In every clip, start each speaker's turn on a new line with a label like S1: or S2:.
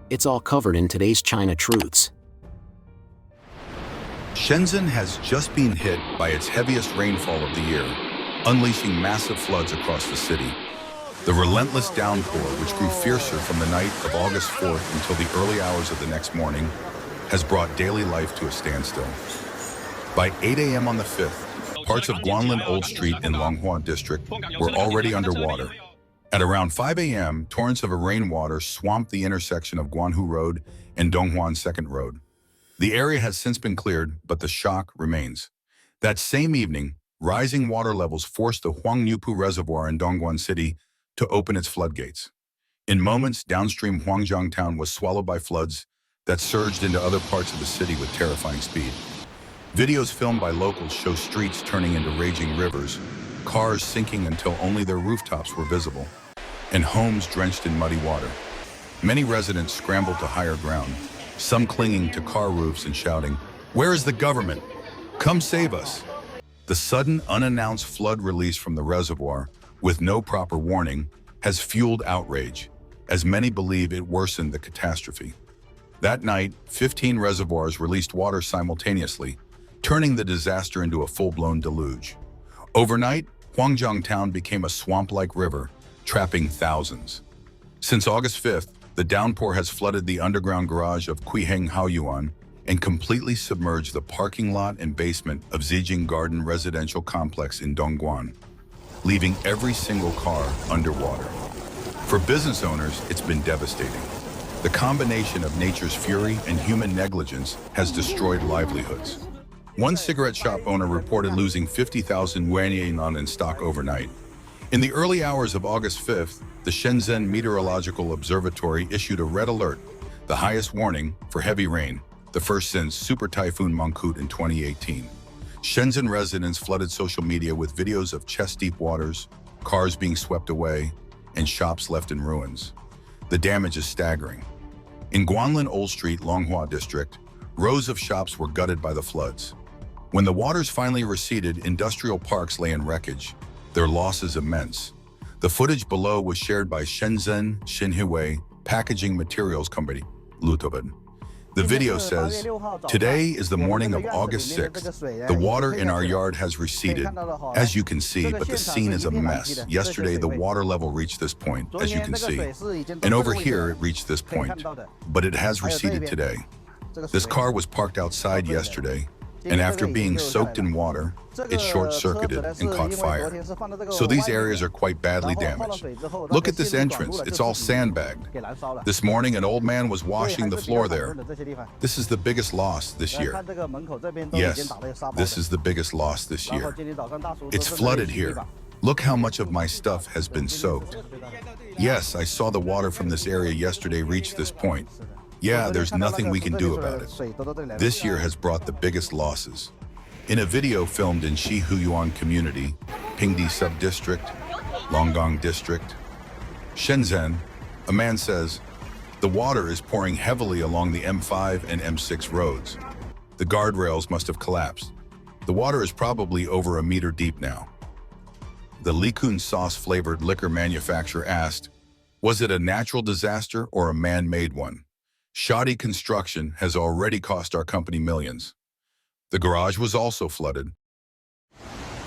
S1: It's all covered in today's China Truths.
S2: Shenzhen has just been hit by its heaviest rainfall of the year, unleashing massive floods across the city. The relentless downpour, which grew fiercer from the night of August 4th until the early hours of the next morning, has brought daily life to a standstill. By 8 a.m. on the 5th, parts of Guanlin Old Street in Longhua District were already underwater. At around 5 a.m., torrents of rainwater swamped the intersection of Guanhu Road and Dongguan 2nd Road. The area has since been cleared, but the shock remains. That same evening, rising water levels forced the Huangniupu Reservoir in Dongguan City to open its floodgates. In moments, downstream Huangjiang town was swallowed by floods that surged into other parts of the city with terrifying speed. Videos filmed by locals show streets turning into raging rivers, cars sinking until only their rooftops were visible, and homes drenched in muddy water. Many residents scrambled to higher ground, some clinging to car roofs and shouting, "Where is the government? Come save us!" The sudden, unannounced flood release from the reservoir, with no proper warning, has fueled outrage, as many believe it worsened the catastrophe. That night, 15 reservoirs released water simultaneously, turning the disaster into a full-blown deluge. Overnight, Huangjiang town became a swamp-like river, trapping thousands. Since August 5th, the downpour has flooded the underground garage of Quiheng Haoyuan and completely submerged the parking lot and basement of Zijing Garden residential complex in Dongguan, leaving every single car underwater. For business owners, it's been devastating. The combination of nature's fury and human negligence has destroyed livelihoods. One cigarette shop owner reported losing 50,000 yuan in stock overnight. In the early hours of August 5th, the Shenzhen Meteorological Observatory issued a red alert, the highest warning for heavy rain, the first since Super Typhoon Mangkhut in 2018. Shenzhen residents flooded social media with videos of chest-deep waters, cars being swept away, and shops left in ruins. The damage is staggering. In Guanlin Old Street, Longhua District, rows of shops were gutted by the floods. When the waters finally receded, industrial parks lay in wreckage, their losses immense. The footage below was shared by Shenzhen Xinhui Packaging Materials Company, Lutoban. The video says, "Today is the morning of August 6th. The water in our yard has receded, as you can see, but the scene is a mess. Yesterday, the water level reached this point, as you can see. And over here, it reached this point, but it has receded today. This car was parked outside yesterday, and after being soaked in water, it short-circuited and caught fire. So these areas are quite badly damaged. Look at this entrance, it's all sandbagged. This morning, an old man was washing the floor there. This is the biggest loss this year. Yes, this is the biggest loss this year. It's flooded here. Look how much of my stuff has been soaked. Yes, I saw the water from this area yesterday reach this point. Yeah, there's nothing we can do about it. This year has brought the biggest losses." In a video filmed in Shihuyuan Community, Pingdi Sub-District, Longgang District, Shenzhen, a man says, "The water is pouring heavily along the M5 and M6 roads. The guardrails must have collapsed. The water is probably over a meter deep now." The Likun sauce-flavored liquor manufacturer asked, "Was it a natural disaster or a man-made one? Shoddy construction has already cost our company millions." The garage was also flooded.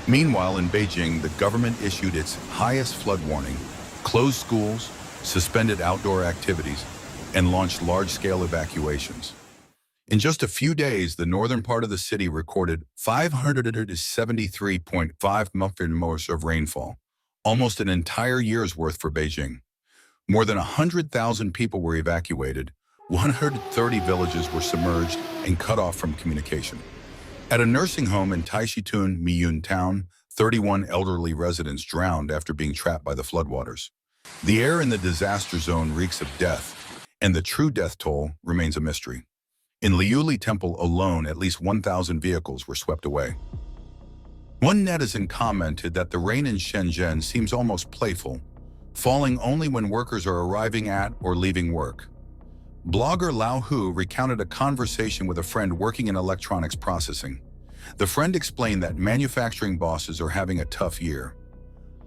S2: Meanwhile, in Beijing, the government issued its highest flood warning, closed schools, suspended outdoor activities, and launched large-scale evacuations. In just a few days, the northern part of the city recorded 573.5 mm of rainfall, almost an entire year's worth for Beijing. More than 100,000 people were evacuated, 130 villages were submerged and cut off from communication. At a nursing home in Taishitun, Miyun town, 31 elderly residents drowned after being trapped by the floodwaters. The air in the disaster zone reeks of death, and the true death toll remains a mystery. In Liuli Temple alone, at least 1,000 vehicles were swept away. One netizen commented that the rain in Shenzhen seems almost playful, falling only when workers are arriving at or leaving work. Blogger Lao Hu recounted a conversation with a friend working in electronics processing. The friend explained that manufacturing bosses are having a tough year.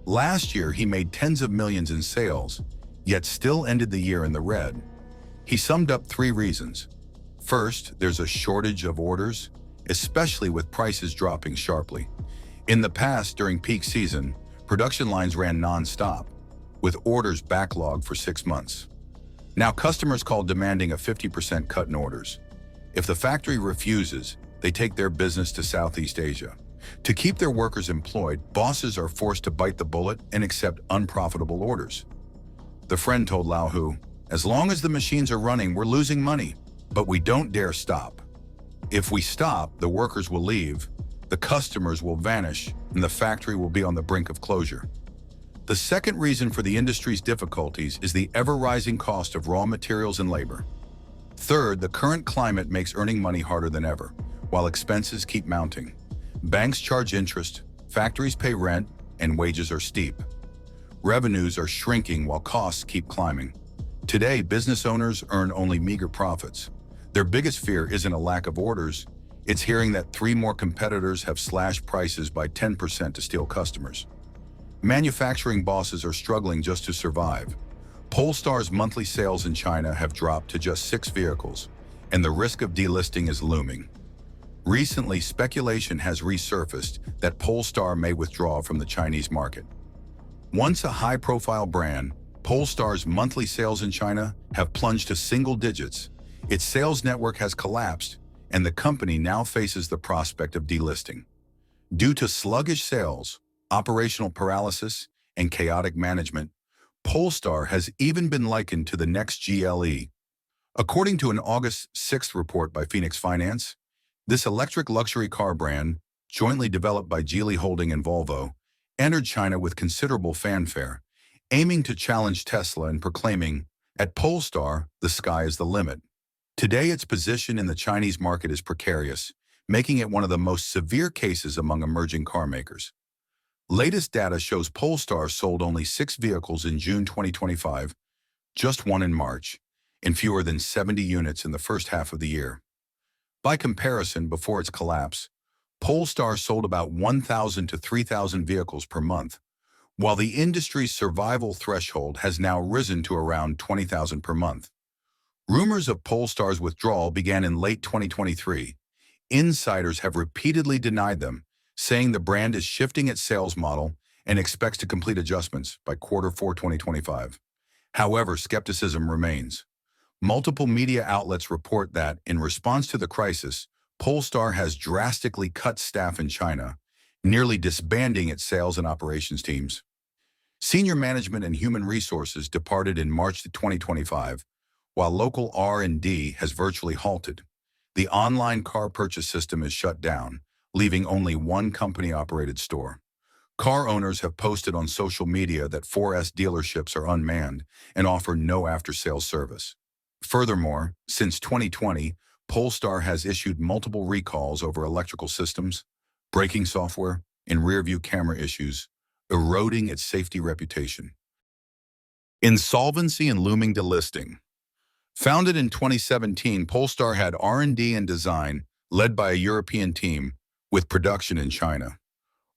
S2: Last year, he made tens of millions in sales, yet still ended the year in the red. He summed up 3 reasons. First, there's a shortage of orders, especially with prices dropping sharply. In the past, during peak season, production lines ran non-stop, with orders backlogged for 6 months. Now customers call demanding a 50% cut in orders. If the factory refuses, they take their business to Southeast Asia. To keep their workers employed, bosses are forced to bite the bullet and accept unprofitable orders. The friend told Lao Hu, "As long as the machines are running, we're losing money, but we don't dare stop. If we stop, the workers will leave, the customers will vanish, and the factory will be on the brink of closure." The second reason for the industry's difficulties is the ever-rising cost of raw materials and labor. Third, the current climate makes earning money harder than ever, while expenses keep mounting. Banks charge interest, factories pay rent, and wages are steep. Revenues are shrinking while costs keep climbing. Today, business owners earn only meager profits. Their biggest fear isn't a lack of orders, it's hearing that 3 more competitors have slashed prices by 10% to steal customers. Manufacturing bosses are struggling just to survive. Polestar's monthly sales in China have dropped to just 6 vehicles, and the risk of delisting is looming. Recently, speculation has resurfaced that Polestar may withdraw from the Chinese market. Once a high-profile brand, Polestar's monthly sales in China have plunged to single digits. Its sales network has collapsed, and the company now faces the prospect of delisting. Due to sluggish sales, operational paralysis, and chaotic management, Polestar has even been likened to the next GLE. According to an August 6th report by Phoenix Finance, this electric luxury car brand, jointly developed by Geely Holding and Volvo, entered China with considerable fanfare, aiming to challenge Tesla and proclaiming, "At Polestar, the sky is the limit." Today, its position in the Chinese market is precarious, making it one of the most severe cases among emerging car makers. Latest data shows Polestar sold only 6 vehicles in June 2025, just 1 in March, and fewer than 70 units in the first half of the year. By comparison, before its collapse, Polestar sold about 1,000 to 3,000 vehicles per month, while the industry's survival threshold has now risen to around 20,000 per month. Rumors of Polestar's withdrawal began in late 2023. Insiders have repeatedly denied them, saying the brand is shifting its sales model and expects to complete adjustments by Q4 2025. However, skepticism remains. Multiple media outlets report that, in response to the crisis, Polestar has drastically cut staff in China, nearly disbanding its sales and operations teams. Senior management and human resources departed in March 2025, while local R&D has virtually halted. The online car purchase system is shut down, leaving only one company-operated store. Car owners have posted on social media that 4S dealerships are unmanned and offer no after-sales service. Furthermore, since 2020, Polestar has issued multiple recalls over electrical systems, braking software, and rear-view camera issues, eroding its safety reputation. Insolvency and looming delisting. Founded in 2017, Polestar had R&D and design, led by a European team, with production in China.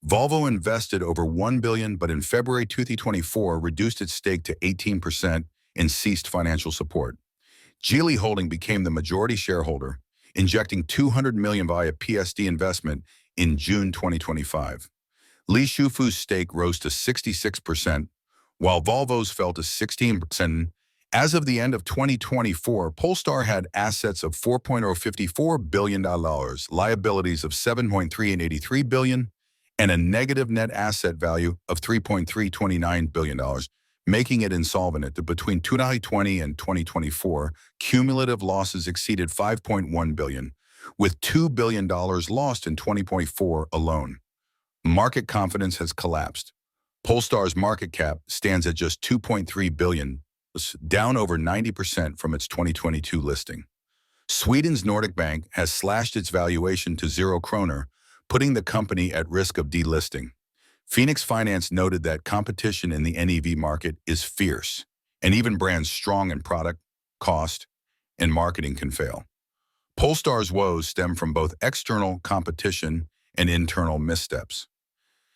S2: Volvo invested over $1 billion, but in February 2024 reduced its stake to 18% and ceased financial support. Geely Holding became the majority shareholder, injecting $200 million via PSD investment in June 2025. Li Shufu's stake rose to 66%, while Volvo's fell to 16%. As of the end of 2024, Polestar had assets of $4.054 billion, liabilities of $7.383 billion, and a negative net asset value of $3.329 billion, making it insolvent. Between 2020 and 2024, cumulative losses exceeded $5.1 billion, with $2 billion lost in 2024 alone. Market confidence has collapsed. Polestar's market cap stands at just $2.3 billion, down over 90% from its 2022 listing. Sweden's Nordic Bank has slashed its valuation to 0 kronor, putting the company at risk of delisting. Phoenix Finance noted that competition in the NEV market is fierce, and even brands strong in product, cost, and marketing can fail. Polestar's woes stem from both external competition and internal missteps.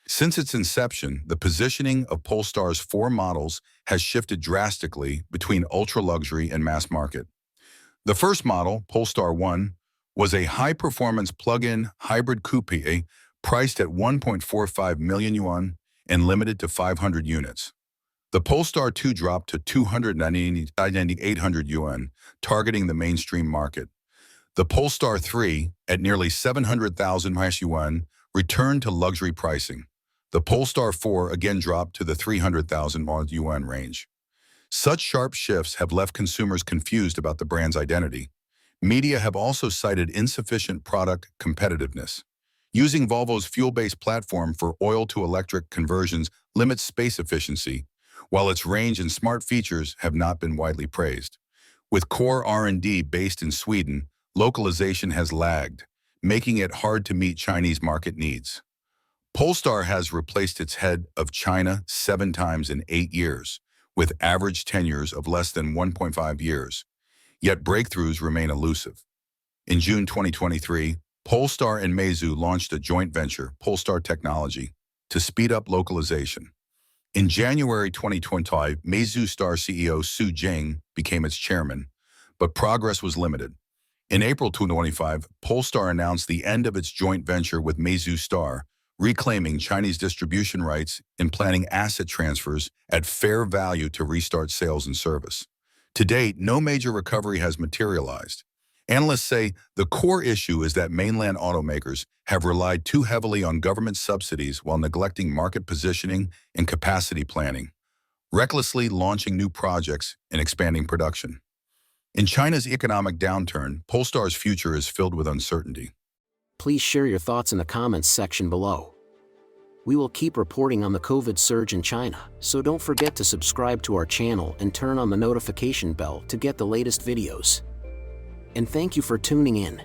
S2: Since its inception, the positioning of Polestar's four models has shifted drastically between ultra-luxury and mass market. The first model, Polestar 1, was a high-performance plug-in hybrid coupe priced at 1.45 million yuan and limited to 500 units. The Polestar 2 dropped to 298 yuan, targeting the mainstream market. The Polestar 3, at nearly 700,000 yuan, returned to luxury pricing. The Polestar 4 again dropped to the 300,000 yuan range. Such sharp shifts have left consumers confused about the brand's identity. Media have also cited insufficient product competitiveness. Using Volvo's fuel-based platform for oil-to-electric conversions limits space efficiency, while its range and smart features have not been widely praised. With core R&D based in Sweden, localization has lagged, making it hard to meet Chinese market needs. Polestar has replaced its head of China 7 times in 8 years, with average tenures of less than 1.5 years. Yet breakthroughs remain elusive. In June 2023, Polestar and Meizu launched a joint venture, Polestar Technology, to speed up localization. In January 2025, Meizu Star CEO Su Jing became its chairman, but progress was limited. In April 2025, Polestar announced the end of its joint venture with Meizu Star, reclaiming Chinese distribution rights and planning asset transfers at fair value to restart sales and service. To date, no major recovery has materialized. Analysts say the core issue is that mainland automakers have relied too heavily on government subsidies while neglecting market positioning and capacity planning, recklessly launching new projects and expanding production. In China's economic downturn, Polestar's future is filled with uncertainty.
S1: Please share your thoughts in the comments section below. We will keep reporting on the COVID surge in China, so don't forget to subscribe to our channel and turn on the notification bell to get the latest videos. And thank you for tuning in.